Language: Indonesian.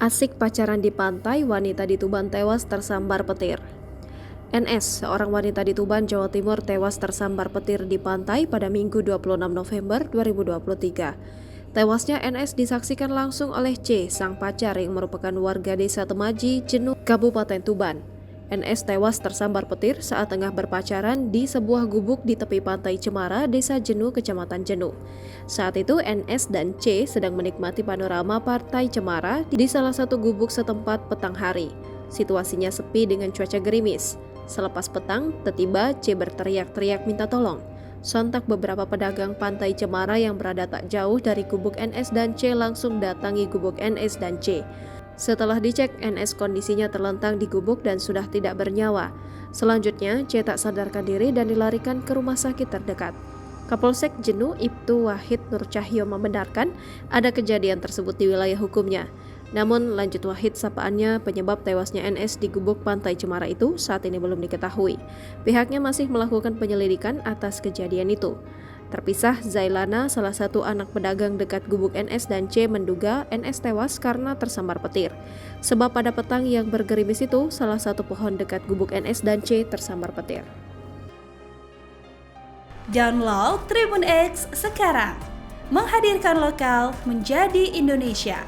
Asik pacaran di pantai, wanita di Tuban tewas tersambar petir. NS, seorang wanita di Tuban, Jawa Timur tewas tersambar petir di pantai pada Minggu 26 November 2023. Tewasnya NS disaksikan langsung oleh C, sang pacar yang merupakan warga desa Temaji, Jenuh, Kabupaten Tuban. NS tewas tersambar petir saat tengah berpacaran di sebuah gubuk di tepi pantai Cemara, Desa Jenuh, Kecamatan Jenuh. Saat itu NS dan C sedang menikmati panorama pantai Cemara di salah satu gubuk setempat petang hari. Situasinya sepi dengan cuaca gerimis. Selepas petang, tiba-tiba C berteriak-teriak minta tolong. Sontak beberapa pedagang pantai Cemara yang berada tak jauh dari gubuk NS dan C langsung datangi gubuk NS dan C. Setelah dicek, NS kondisinya terlentang di gubuk dan sudah tidak bernyawa. Selanjutnya, C tak sadarkan diri dan dilarikan ke rumah sakit terdekat. Kapolsek Jenuh Ibtu Wahid Nur Cahyo membenarkan ada kejadian tersebut di wilayah hukumnya. Namun, lanjut Wahid sapaannya, penyebab tewasnya NS di gubuk pantai Cemara itu saat ini belum diketahui. Pihaknya masih melakukan penyelidikan atas kejadian itu. Terpisah, Zailana, salah satu anak pedagang dekat gubuk NS dan C, menduga NS tewas karena tersambar petir. Sebab pada petang yang bergerimis itu, salah satu pohon dekat gubuk NS dan C tersambar petir. Download Tribun X sekarang, menghadirkan lokal menjadi Indonesia.